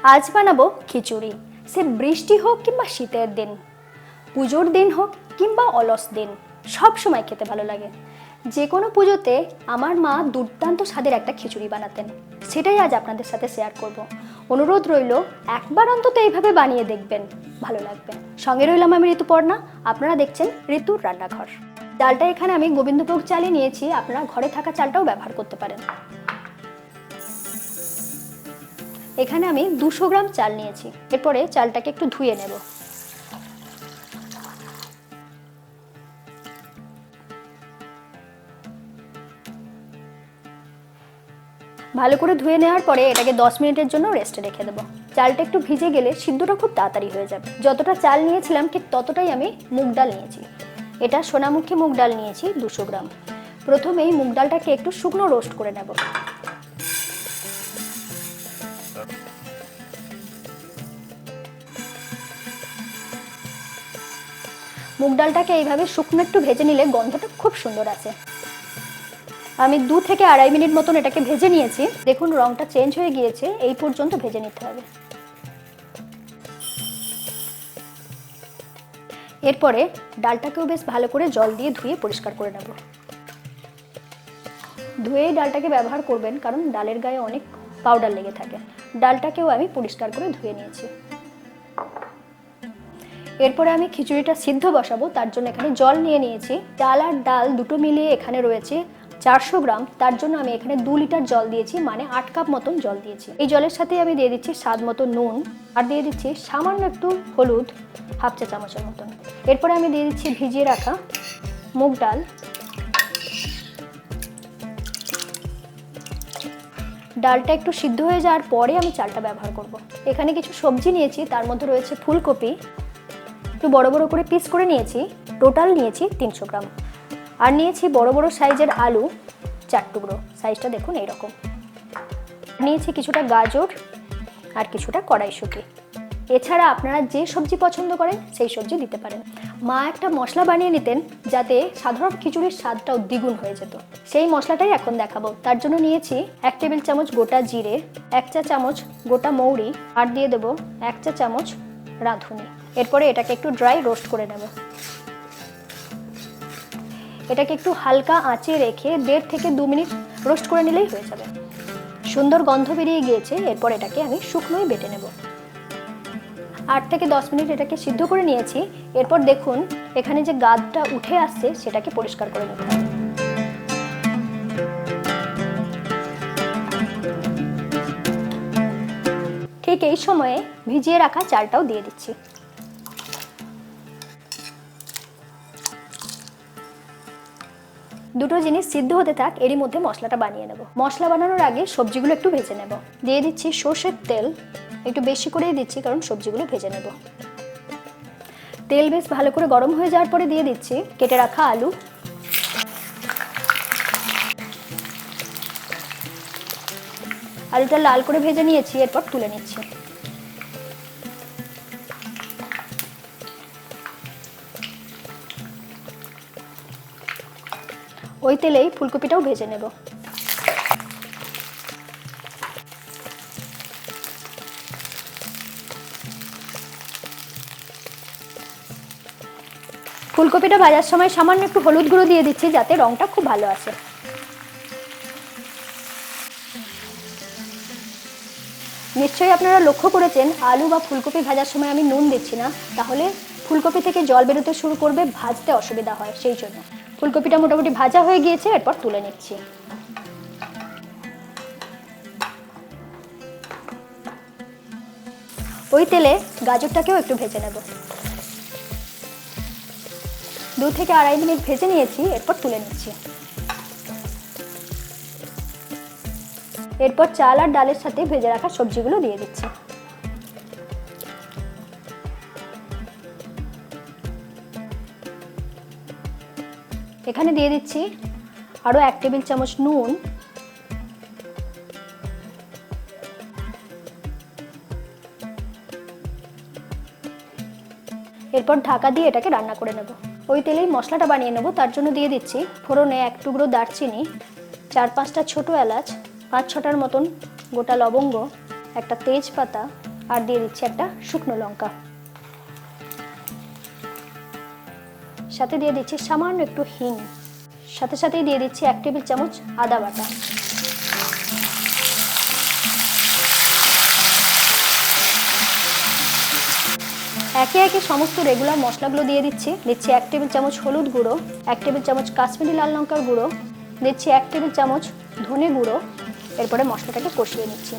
আজ বানাবো খিচুড়ি। সে বৃষ্টি হোক কিংবা শীতের দিন, পুজোর দিন হোক কিংবা অলস দিন, সব সময় খেতে ভালো লাগে। যে কোনো পুজোতে আমার মা দুর্দান্ত স্বাদের একটা খিচুড়ি বানাতেন, সেটাই আজ আপনাদের সাথে শেয়ার করব। অনুরোধ রইল, একবার অন্তত এইভাবে বানিয়ে দেখবেন, ভালো লাগবে। সঙ্গে রইলাম আমি ঋতুপর্ণা, আপনারা দেখছেন ঋতুর রান্নাঘর। চালটা এখানে আমি গোবিন্দভোগ চালই নিয়েছি, আপনারা ঘরে থাকা চালটাও ব্যবহার করতে পারেন। এখানে আমি 200 গ্রাম চাল নিয়েছি। এরপরে চালটাকে একটু ধুয়ে নেব। ভালো করে ধুয়ে নেওয়ার পরে এটাকে 10 মিনিটের জন্য রেস্টে রেখে দেবো। চালটা একটু ভিজে গেলে সিদ্ধটা খুব তাড়াতাড়ি হয়ে যাবে। যতটা চাল নিয়েছিলাম ঠিক ততটাই আমি মুগ ডাল নিয়েছি। এটা সোনামুখী মুগ ডাল নিয়েছি 200 গ্রাম। প্রথমেই মুগ ডালটাকে একটু শুকনো রোস্ট করে নেব। মুগ ডালটাকে এইভাবে শুকনো একটু ভেজে নিলে গন্ধটা খুব সুন্দর আসে। আমি 2 থেকে 2.5 মিনিট মতন এটাকে ভেজে নিয়েছি। দেখুন রংটা চেঞ্জ হয়ে গিয়েছে, এই পর্যন্ত ভেজে নিতে হবে। এরপরে ডালটাকেও বেশ ভালো করে জল দিয়ে ধুয়ে পরিষ্কার করে নেব। ধুয়েই ডালটাকে ব্যবহার করবেন, কারণ ডালের গায়ে অনেক পাউডার লেগে থাকে। ডালটাকেও আমি পরিষ্কার করে ধুয়ে নিয়েছি। এরপরে আমি খিচুড়িটা সিদ্ধ বসাবো, তার জন্য এখানে জল নিয়ে নিয়েছি। চাল আর ডাল দুটো মিলিয়ে এখানে রয়েছে 400 গ্রাম, তার জন্য আমি এখানে 2 লিটার জল দিয়েছি, মানে 8 কাপ মতন জল দিয়েছি। এই জলের সাথে আমি দিয়ে দিচ্ছি স্বাদ মতো নুন, আর দিয়ে দিচ্ছি সামান্য একটু হলুদ, হাফ চা চামচের মতন। এরপরে আমি দিয়ে দিচ্ছি ভিজিয়ে রাখা মুগ ডাল। ডালটা একটু সিদ্ধ হয়ে যাওয়ার পরে আমি চালটা ব্যবহার করব। এখানে কিছু সবজি নিয়েছি, তার মধ্যে রয়েছে ফুলকপি, একটু বড় বড় করে পিস করে নিয়েছি। টোটাল নিয়েছি 300 গ্রাম। আর নিয়েছি বড় বড় সাইজের আলু 4 টুকরো, সাইজটা দেখুন এইরকম। নিয়েছি কিছুটা গাজর আর কিছুটা কড়াইশুঁটি। এছাড়া আপনারা যে সবজি পছন্দ করেন সেই সবজি দিতে পারেন। মা একটা মশলা বানিয়ে নিতেন, যাতে সাধারণ খিচুড়ির স্বাদটাও দ্বিগুণ হয়ে যেত। সেই মশলাটাই এখন দেখাবো। তার জন্য নিয়েছি 1 টেবিল চামচ গোটা জিরে, 1 চা চামচ গোটা মৌরি, আর দিয়ে দেবো 1 চা চামচ রাঁধুনি। এরপরে এটাকে একটু ড্রাই রোস্ট করে নেব। এটাকে একটু হালকা আঁচে রেখে 1.5 থেকে 2 মিনিট রোস্ট করে নিলেই হয়ে যাবে। সুন্দর গন্ধ বেরিয়ে গিয়েছে। এরপর এটাকে আমি শুকনোই বেটে নেব। 8 থেকে 10 মিনিট এটাকে সিদ্ধ করে নিয়েছি। এরপর দেখুন এখানে যে গাদটা উঠে আসছে, সেটাকে পরিষ্কার করে নিতে হবে। ঠিক এই সময়ে ভিজিয়ে রাখা চালটাও দিয়ে দিচ্ছি। দুটো জিনিস সিদ্ধ হতে থাক, এরই মধ্যে মশলাটা বানিয়ে নেব। মশলা বানানোর আগে সবজিগুলো একটু ভেজে নেব। দিয়ে দিচ্ছি সর্ষের তেল, একটু বেশি করেই দিচ্ছি কারণ সবজিগুলো ভেজে নেব। তেল বেশ ভালো করে গরম হয়ে যাওয়ার পরে দিয়ে দিচ্ছি কেটে রাখা আলু। আলুটা লাল করে ভেজে নিয়েছি, এরপর তুলে নিচ্ছি। ওই তেলেই ফুলকপিটাও ভেজে নেব। ফুলকপিটা ভাজার সময় সামান্য একটু হলুদ গুঁড়ো দিয়ে দিচ্ছি, যাতে রংটা খুব ভালো আসে। নিশ্চয়ই আপনারা লক্ষ্য করেছেন, আলু বা ফুলকপি ভাজার সময় আমি নুন দিচ্ছি না, তাহলে ফুলকপি থেকে জল বেরোতে শুরু করবে, ভাজতে অসুবিধা হয়, সেই জন্য। ফুলকপিটা মোটামুটি ভাজা হয়ে গিয়েছে, এরপর তুলে নিচ্ছি। ওই তেলে গাজরটাকেও একটু ভেজে নেব। 2 থেকে 2.5 মিনিট ভেজে নিয়েছি, এরপর তুলে নিচ্ছি। এরপর চাল আর ডালের সাথে ভেজে রাখা সবজিগুলো দিয়ে দিচ্ছি। এখানে দিয়ে দিচ্ছি আরো 1 টেবিল চামচ নুন, এরপর ঢাকা দিয়ে এটাকে রান্না করে নেব। ওই তেলেই মশলাটা বানিয়ে নেব। তার জন্য দিয়ে দিচ্ছি ফোড়নে 1 টুকরো দারচিনি, 4-5টা ছোট এলাচ, 5-6টার মতন গোটা লবঙ্গ, একটা তেজপাতা, আর দিয়ে দিচ্ছি একটা শুকনো লঙ্কা, সাথে দিয়ে দিচ্ছি সামান্য একটু হিং, সাথে সাথেই দিয়ে দিচ্ছি 1 টেবিল চামচ আদা বাটা। একে একে সমস্ত রেগুলার মশলাগুলো দিয়ে দিচ্ছি। 1 টেবিল চামচ হলুদ গুঁড়ো, 1 টেবিল চামচ কাশ্মীরি লাল লঙ্কার গুঁড়ো, দিচ্ছি 1 টেবিল চামচ ধনে গুঁড়ো। এরপরে মশলাটাকে কষিয়ে নিচ্ছি,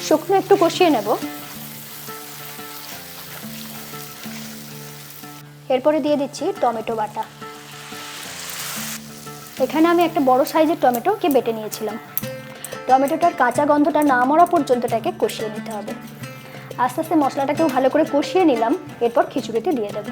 শুকনো একটু কষিয়ে নেব। এরপরে দিয়ে দিচ্ছি টমেটো বাটা। এখানে আমি একটা বড় সাইজের টমেটোকে বেটে নিয়েছিলাম। টমেটোটার কাঁচা গন্ধটা না মরা পর্যন্ত এটাকে কষিয়ে নিতে হবে। আস্তে আস্তে মশলাটাকেও ভালো করে কষিয়ে নিলাম। এরপর খিচুড়িতে দিয়ে দেব।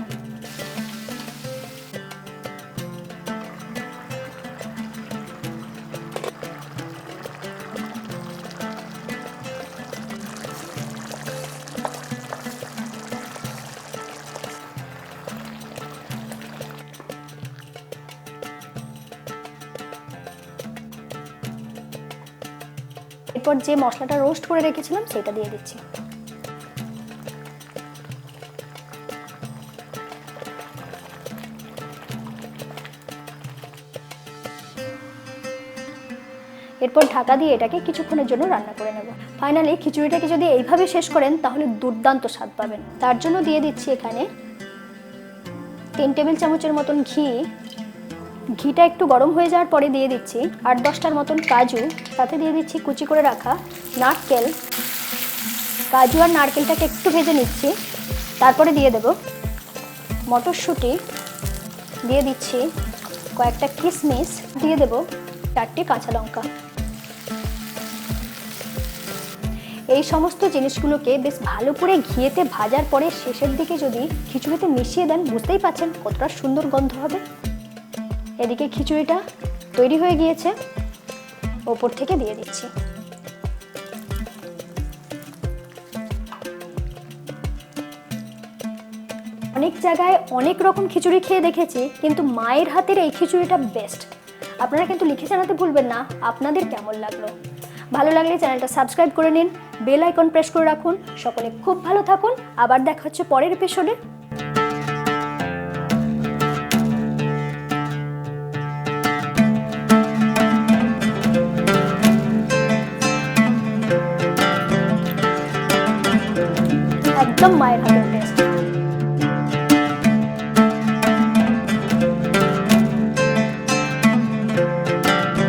এরপর যে মশলাটা রোস্ট করে রেখেছিলাম সেটা দিয়ে দিচ্ছি। এরপর ঢাকা দিয়ে এটাকে কিছুক্ষণের জন্য রান্না করে নেব। ফাইনালি খিচুড়িটাকে যদি এইভাবে শেষ করেন তাহলে দুর্দান্ত স্বাদ পাবেন। তার জন্য দিয়ে দিচ্ছি এখানে 3 টেবিল চামচের মতন ঘি। ঘিটা একটু গরম হয়ে যাওয়ার পরে দিয়ে দিচ্ছি 8-10টার মতন কাজু, সাথে দিয়ে দিচ্ছি কুচি করে রাখা নারকেল। কাজু আর নারকেলটাকে একটু ভেজে নিচ্ছি। তারপরে দিয়ে দেব মটরশুঁটি, দিয়ে দিচ্ছি কয়েকটা কিশমিশ, দিয়ে দেব 4টে কাঁচা লঙ্কা। এই সমস্ত জিনিসগুলোকে বেশ ভালো করে ঘিয়েতে ভাজার পরে শেষের দিকে যদি খিচুড়িতে মিশিয়ে দেন, বুঝতেই পাচ্ছেন কতটা সুন্দর গন্ধ হবে। এদিকে খিচুড়িটা তৈরি হয়ে গিয়েছে, ওপর থেকে দিয়ে দিচ্ছি। অনেক জায়গায় অনেক রকম খিচুড়ি খেয়ে দেখেছি, কিন্তু মায়ের হাতের এই খিচুড়িটা বেস্ট। আপনারা কিন্তু লিখে জানাতে ভুলবেন না আপনাদের কেমন লাগলো। ভালো লাগলে চ্যানেলটা সাবস্ক্রাইব করে নিন, বেল আইকন প্রেস করে রাখুন। সকলে খুব ভালো থাকুন, আবার দেখা হচ্ছে পরের এপিসোডে। একদম মায়ের হাতে।